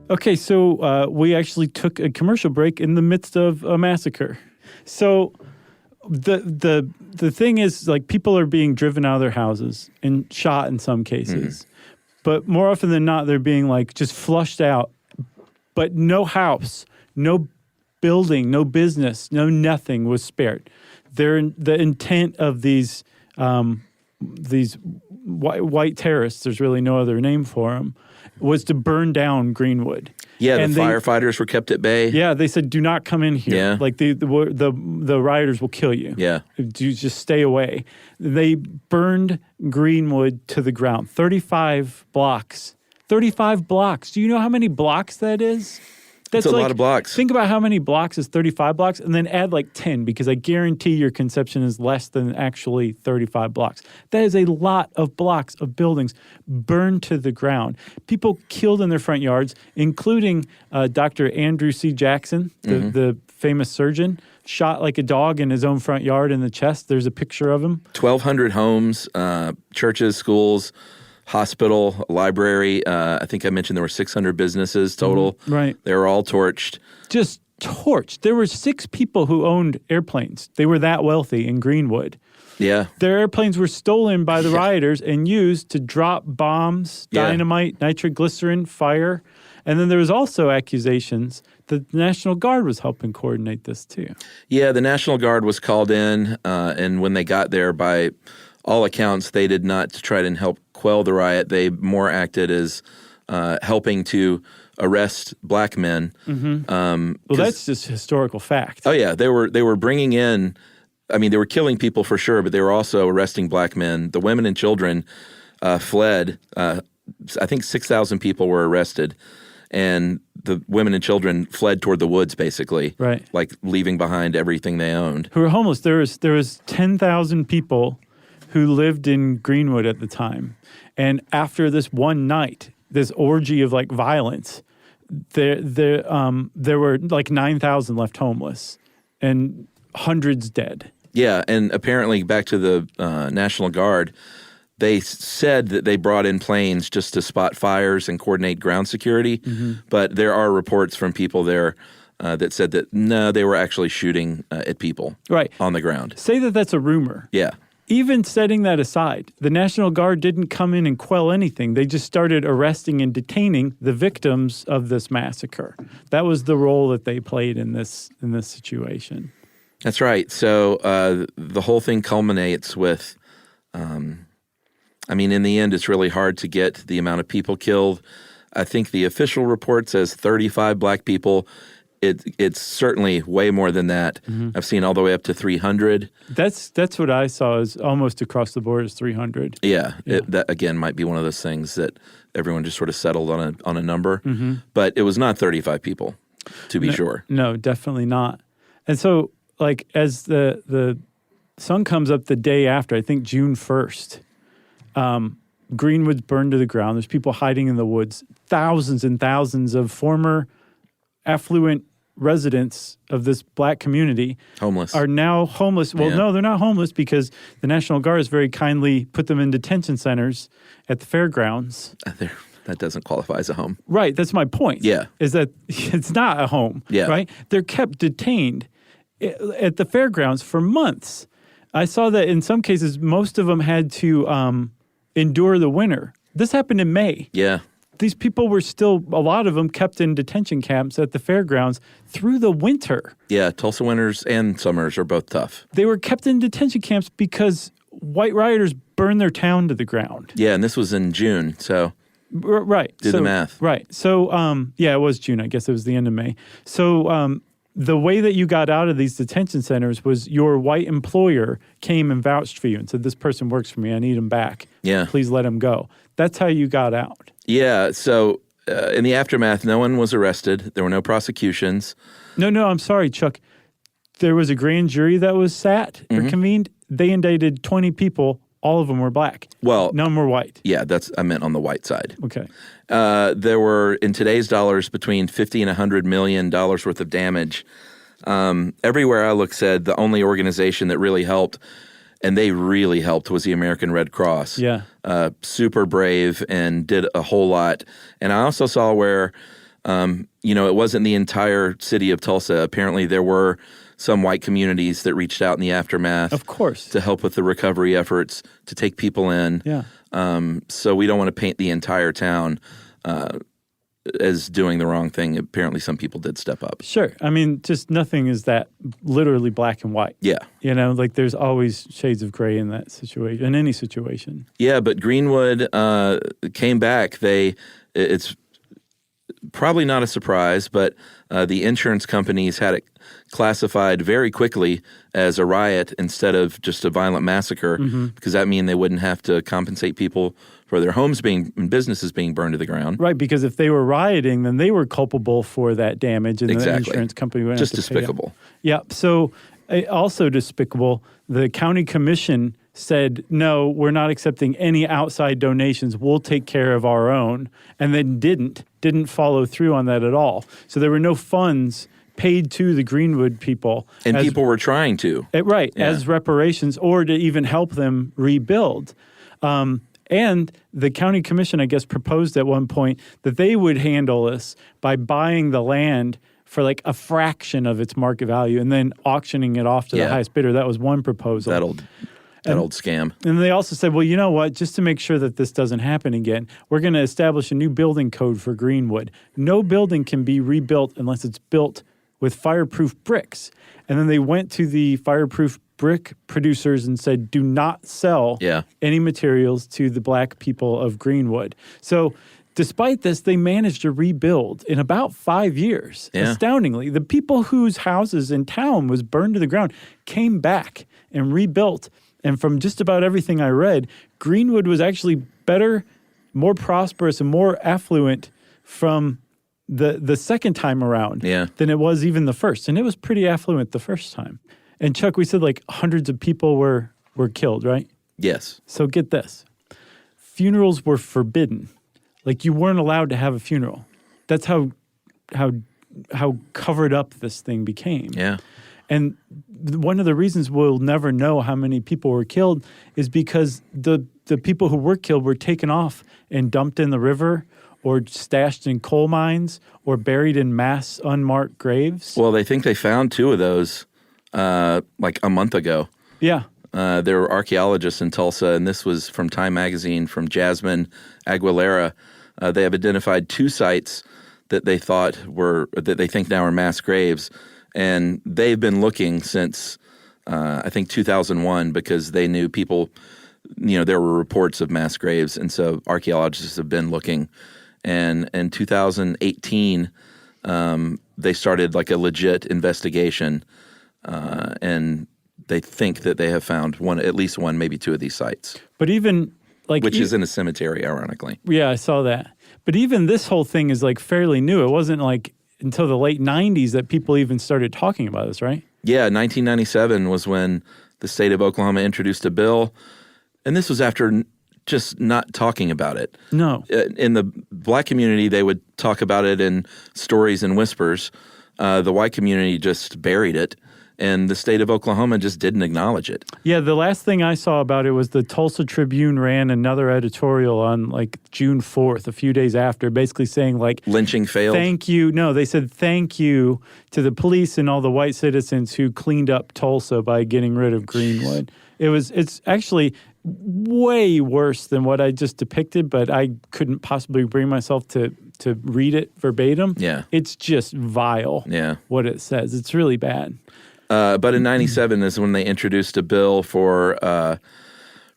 Okay, so we actually took a commercial break in the midst of a massacre. So the thing is, like, people are being driven out of their houses and shot in some cases. But more often than not, they're being, like, just flushed out. But no house, no building, no business, no nothing was spared. The intent of these white terrorists, there's really no other name for them, was to burn down Greenwood. Yeah, and the firefighters were kept at bay. Yeah, they said, do not come in here. Yeah. Like, the rioters will kill you. Yeah. You just stay away. They burned Greenwood to the ground. 35 blocks. 35 blocks. Do you know how many blocks that is? That's a lot of blocks. Think about how many blocks is 35 blocks, and then add like 10, because I guarantee your conception is less than actually 35 blocks. That is a lot of blocks of buildings burned to the ground. People killed in their front yards, including Dr. Andrew C. Jackson, the famous surgeon, shot like a dog in his own front yard in the chest. There's a picture of him. 1,200 homes, churches, schools, hospital, library. I think I mentioned there were 600 businesses total. Right. They were all torched. Just torched. There were 6 people who owned airplanes. They were that wealthy in Greenwood. Yeah. Their airplanes were stolen by the rioters and used to drop bombs, dynamite, nitroglycerin, fire. And then there was also accusations that the National Guard was helping coordinate this too. Yeah, the National Guard was called in, and when they got there, by all accounts, they did not try to help quell the riot. They more acted as helping to arrest black men. Well, that's just historical fact. Oh yeah, they were bringing in. I mean, they were killing people for sure, but they were also arresting black men. The women and children fled. I think 6,000 people were arrested, and the women and children fled toward the woods, basically, Right. like leaving behind everything they owned. Who were homeless. There was 10,000 people who lived in Greenwood at the time. And after this one night, this orgy of like violence, there were like 9,000 left homeless and hundreds dead. Yeah, and apparently back to the National Guard, they said that they brought in planes just to spot fires and coordinate ground security, but there are reports from people there that said that no, they were actually shooting at people on the ground. Say that that's a rumor. Yeah. Even setting that aside, the National Guard didn't come in and quell anything. They just started arresting and detaining the victims of this massacre. That was the role that they played in this situation. That's right. So the whole thing culminates with, in the end, it's really hard to get the amount of people killed. I think the official report says 35 black people. It's certainly way more than that. I've seen all the way up to 300. That's what I saw is almost across the board is 300. Yeah. That, again, might be one of those things that everyone just sort of settled on a number. But it was not 35 people, to be sure. No, definitely not. And so, like, as the sun comes up the day after, I think June 1st, Greenwood's burned to the ground. There's people hiding in the woods. Thousands and thousands of former affluent residents of this black community are now homeless. Well, no, they're not homeless because the National Guard has very kindly put them in detention centers at the fairgrounds. That doesn't qualify as a home. Right. That's my point. Yeah. Is that it's not a home. Yeah. Right? They're kept detained at the fairgrounds for months. I saw that in some cases, most of them had to endure the winter. This happened in May. Yeah. These people were still, a lot of them kept in detention camps at the fairgrounds through the winter. Yeah, Tulsa winters and summers are both tough. They were kept in detention camps because white rioters burned their town to the ground. Yeah, and this was in June, so right. Do the math. Right. So, it was June. I guess it was the end of May. So, the way that you got out of these detention centers was your white employer came and vouched for you and said, this person works for me. I need him back. Yeah. Please let him go. That's how you got out. Yeah. So in the aftermath, no one was arrested. There were no prosecutions. No, I'm sorry, Chuck. There was a grand jury that was sat or convened. They indicted 20 people. All of them were black. Well, none were white. Yeah, I meant on the white side. Okay. There were, in today's dollars, between $50 and $100 million worth of damage. Everywhere I looked said the only organization that really helped, and they really helped, was the American Red Cross. Yeah. Super brave and did a whole lot. And I also saw where, it wasn't the entire city of Tulsa. Apparently there were some white communities that reached out in the aftermath. Of course. To help with the recovery efforts, to take people in. Yeah. So we don't want to paint the entire town as doing the wrong thing. Apparently some people did step up. Sure. I mean, just nothing is that literally black and white. Yeah. Like there's always shades of gray in that situation, in any situation. Yeah, but Greenwood came back. It's probably not a surprise, but the insurance companies had it classified very quickly as a riot instead of just a violent massacre, because that mean they wouldn't have to compensate people for their homes and businesses being burned to the ground. Right, because if they were rioting, then they were culpable for that damage, and the insurance company would have to despicable. Pay them. Yeah, so also despicable, the county commission said, no, we're not accepting any outside donations. We'll take care of our own, and then didn't follow through on that at all. So there were no funds paid to the Greenwood people. And people were trying to. As reparations or to even help them rebuild. And the county commission, I guess, proposed at one point that they would handle this by buying the land for like a fraction of its market value and then auctioning it off to the highest bidder. That was one proposal. That old scam. And they also said, well, you know what? Just to make sure that this doesn't happen again, we're going to establish a new building code for Greenwood. No building can be rebuilt unless it's built with fireproof bricks. And then they went to the fireproof brick producers and said, do not sell any materials to the black people of Greenwood. So despite this, they managed to rebuild in about 5 years. Yeah. Astoundingly, the people whose houses in town was burned to the ground came back and rebuilt. And from just about everything I read, Greenwood was actually better, more prosperous, and more affluent from the second time around than it was even the first. And it was pretty affluent the first time. And Chuck, we said like hundreds of people were killed, right? Yes. So get this. Funerals were forbidden. Like you weren't allowed to have a funeral. That's how covered up this thing became. Yeah. And one of the reasons we'll never know how many people were killed is because the people who were killed were taken off and dumped in the river or stashed in coal mines or buried in mass unmarked graves. Well, they think they found 2 of those like a month ago. Yeah. There were archaeologists in Tulsa, and this was from Time Magazine, from Jasmine Aguilera. They have identified 2 sites that they think now are mass graves, and they've been looking since I think 2001 because they knew people. There were reports of mass graves, and so archaeologists have been looking. And in 2018, they started like a legit investigation, and they think that they have found at least one, maybe 2 of these sites. But even like which is in a cemetery, ironically. Yeah, I saw that. But even this whole thing is like fairly new. It wasn't like until the late 90s that people even started talking about this, right? Yeah, 1997 was when the state of Oklahoma introduced a bill, and this was after just not talking about it. No. In the black community, they would talk about it in stories and whispers. The white community just buried it, and the state of Oklahoma just didn't acknowledge it. Yeah, the last thing I saw about it was the Tulsa Tribune ran another editorial on like June 4th, a few days after, basically saying like... Lynching failed? Thank you. No, they said thank you to the police and all the white citizens who cleaned up Tulsa by getting rid of Greenwood. It's actually way worse than what I just depicted, but I couldn't possibly bring myself to read it verbatim. Yeah. It's just vile what it says. It's really bad. But in 97 is when they introduced a bill for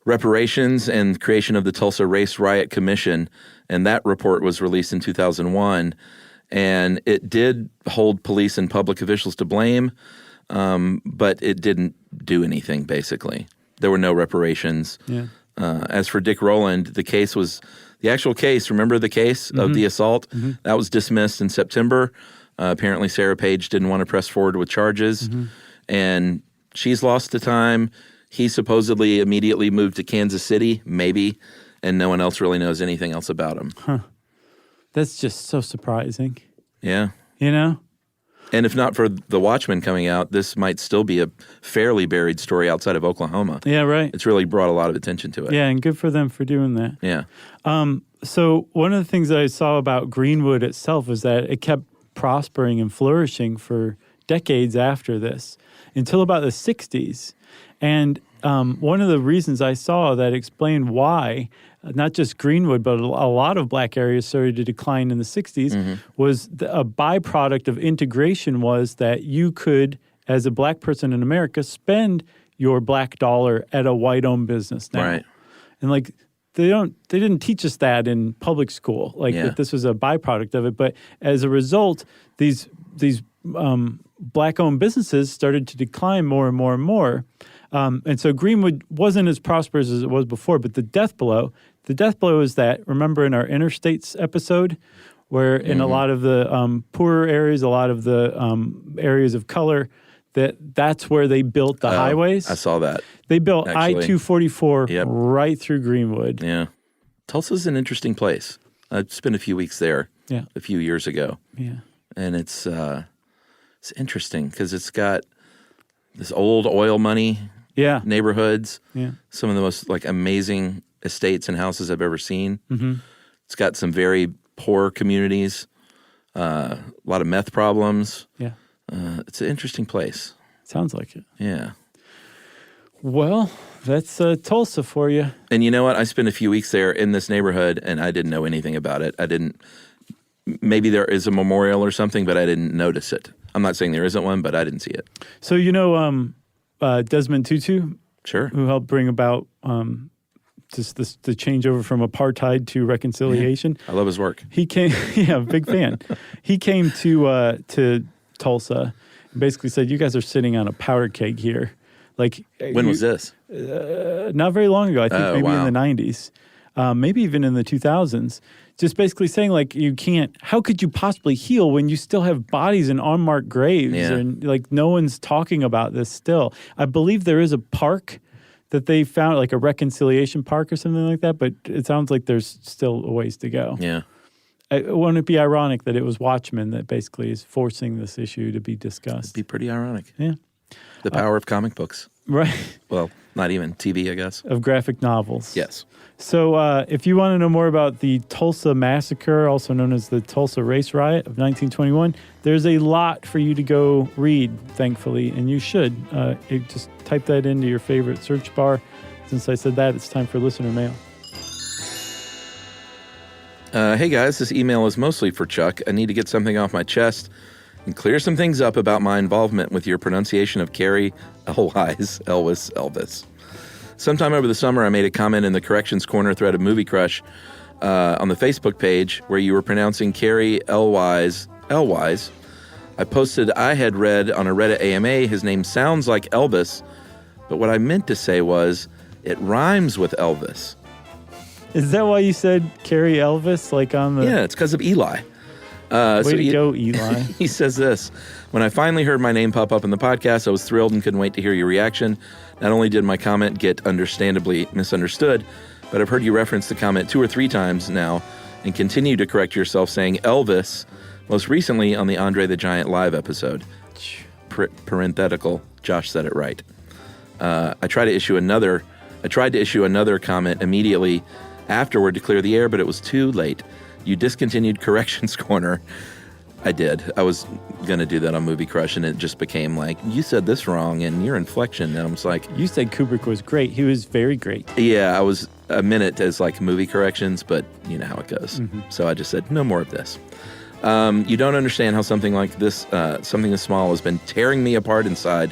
reparations and creation of the Tulsa Race Riot Commission, and that report was released in 2001, and it did hold police and public officials to blame, but it didn't do anything, basically. There were no reparations. Yeah. As for Dick Rowland, the actual case, remember the case of the assault? Mm-hmm. That was dismissed in September. Apparently Sarah Page didn't want to press forward with charges, and she's lost to time. He supposedly immediately moved to Kansas City, maybe, and no one else really knows anything else about him. Huh. That's just so surprising. Yeah. You know? And if not for the Watchmen coming out, this might still be a fairly buried story outside of Oklahoma. Yeah, right. It's really brought a lot of attention to it. Yeah, and good for them for doing that. Yeah. So one of the things that I saw about Greenwood itself is that it kept prospering and flourishing for decades after this, until about the 60s. And one of the reasons I saw that explained why not just Greenwood, but a lot of black areas started to decline in the 60s, was a byproduct of integration was that you could, as a black person in America, spend your black dollar at a white-owned business now. Right. And like they didn't teach us that in public school, like that this was a byproduct of it. But as a result, these black-owned businesses started to decline more and more and more. And so Greenwood wasn't as prosperous as it was before, but the death blow is that, remember in our interstates episode, where in a lot of the poorer areas, a lot of the areas of color, that's where they built the highways. I saw that. They built I-244 right through Greenwood. Yeah. Tulsa's an interesting place. I spent a few weeks there a few years ago. Yeah. And it's interesting because it's got this old oil money neighborhoods. Yeah. Some of the most like amazing estates and houses I've ever seen. Mm-hmm. It's got some very poor communities, a lot of meth problems. Yeah. It's an interesting place. Sounds like it. Yeah. Well, that's Tulsa for you. And you know what? I spent a few weeks there in this neighborhood, and I didn't know anything about it. Maybe there is a memorial or something, but I didn't notice it. I'm not saying there isn't one, but I didn't see it. So you know Desmond Tutu? Sure. Who helped bring about just the changeover from apartheid to reconciliation. I love his work. He came, big fan. He came to Tulsa and basically said, "You guys are sitting on a powder keg here." Like, when was this? Not very long ago. I think maybe in the 90s, maybe even in the 2000s. Just basically saying, like, you can't. How could you possibly heal when you still have bodies in unmarked graves and like no one's talking about this still? I believe there is a park that they found, like a reconciliation park or something like that, but it sounds like there's still a ways to go. Yeah. Wouldn't it be ironic that it was Watchmen that basically is forcing this issue to be discussed? It'd be pretty ironic. Yeah. The power of comic books. Right. Well, not even TV, I guess. Of graphic novels. Yes. So if you want to know more about the Tulsa Massacre, also known as the Tulsa Race Riot of 1921, there's a lot for you to go read, thankfully, and you should. Just type that into your favorite search bar. Since I said that, it's time for listener mail. Hey guys, this email is mostly for Chuck. I need to get something off my chest and clear some things up about my involvement with your pronunciation of Carrie Elwes. Sometime over the summer, I made a comment in the Corrections Corner thread of Movie Crush on the Facebook page where you were pronouncing Carrie Elwes. I posted I had read on a Reddit AMA his name sounds like Elvis, but what I meant to say was it rhymes with Elvis. Is that why you said Carrie Elvis, like on the... Yeah, it's because of Eli. Way to go, Eli. He says this, when I finally heard my name pop up in the podcast, I was thrilled and couldn't wait to hear your reaction. Not only did my comment get understandably misunderstood, but I've heard you reference the comment 2 or 3 times now and continue to correct yourself saying Elvis, most recently on the Andre the Giant live episode. Parenthetical, Josh said it right. I tried to issue another comment immediately afterward to clear the air, but it was too late. You discontinued Corrections Corner. I did. I was going to do that on Movie Crush, and it just became like, you said this wrong, and your inflection. And I was like... You said Kubrick was great. He was very great. Yeah, I was a minute as like movie corrections, but you know how it goes. Mm-hmm. So I just said, no more of this. You don't understand how something like this, something this small, has been tearing me apart inside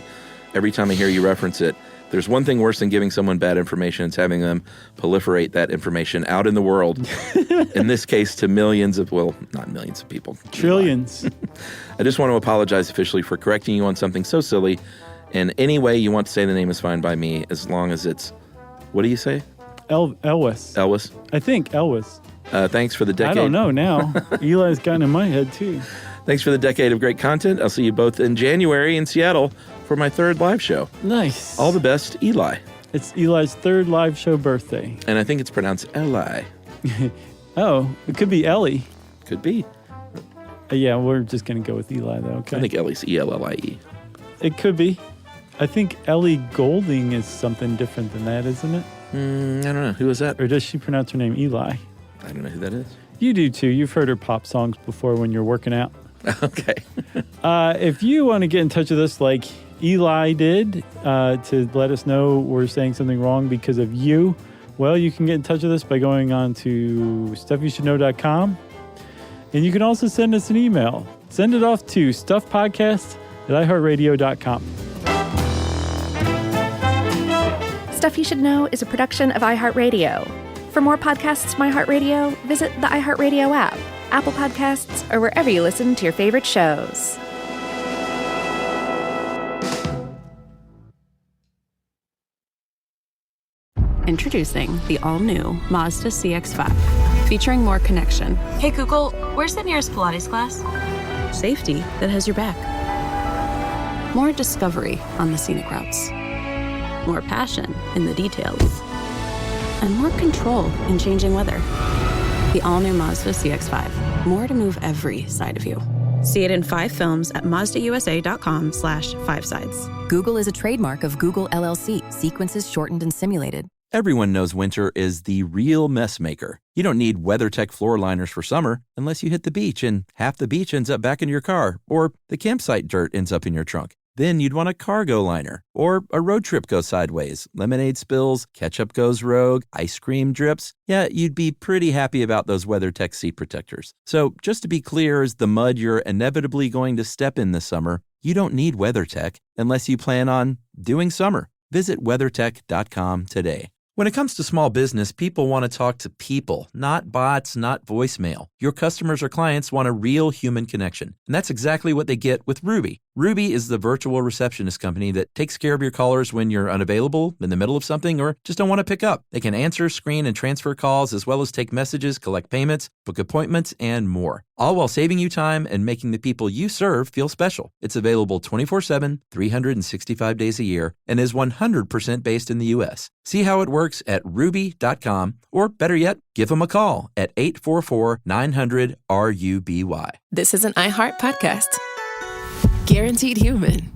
every time I hear you reference it. There's one thing worse than giving someone bad information. It's having them proliferate that information out in the world. In this case, to millions of, well, not millions of people. Trillions. I just want to apologize officially for correcting you on something so silly. And any way you want to say the name is fine by me, as long as it's, what do you say? Elwes. Elwes? I think Elwes. Thanks for the decade. I don't know now. Eli's gotten in my head, too. Thanks for the decade of great content. I'll see you both in January in Seattle for my 3rd live show. Nice. All the best, Eli. It's Eli's 3rd live show birthday. And I think it's pronounced Eli. Oh, it could be Ellie. Could be. Yeah, we're just going to go with Eli, though, okay? I think Ellie's E-L-L-I-E. It could be. I think Ellie Goulding is something different than that, isn't it? I don't know. Who is that? Or does she pronounce her name Eli? I don't know who that is. You do, too. You've heard her pop songs before when you're working out. Okay. If you want to get in touch with us like Eli did to let us know we're saying something wrong because of you, well, you can get in touch with us by going on to stuffyoushouldknow.com. And you can also send us an email. Send it off to stuffpodcast@iheartradio.com. Stuff You Should Know is a production of iHeartRadio. For more podcasts from iHeartRadio, visit the iHeartRadio app, Apple Podcasts, or wherever you listen to your favorite shows. Introducing the all-new Mazda CX-5, featuring more connection. Hey Google, where's the nearest Pilates class? Safety that has your back. More discovery on the scenic routes. More passion in the details. And more control in changing weather. The all-new Mazda CX-5. More to move every side of you. See it in 5 films at MazdaUSA.com/5sides. Google is a trademark of Google LLC. Sequences shortened and simulated. Everyone knows winter is the real mess maker. You don't need WeatherTech floor liners for summer unless you hit the beach and half the beach ends up back in your car, or the campsite dirt ends up in your trunk. Then you'd want a cargo liner, or a road trip goes sideways, lemonade spills, ketchup goes rogue, ice cream drips. Yeah, you'd be pretty happy about those WeatherTech seat protectors. So just to be clear, as the mud you're inevitably going to step in this summer, you don't need WeatherTech unless you plan on doing summer. Visit WeatherTech.com today. When it comes to small business, people want to talk to people, not bots, not voicemail. Your customers or clients want a real human connection, and that's exactly what they get with Ruby. Ruby is the virtual receptionist company that takes care of your callers when you're unavailable, in the middle of something, or just don't want to pick up. They can answer, screen, and transfer calls, as well as take messages, collect payments, book appointments, and more. All while saving you time and making the people you serve feel special. It's available 24/7, 365 days a year, and is 100% based in the U.S. See how it works at ruby.com, or better yet, give them a call at 844-900-RUBY. This is an iHeart podcast. Guaranteed human.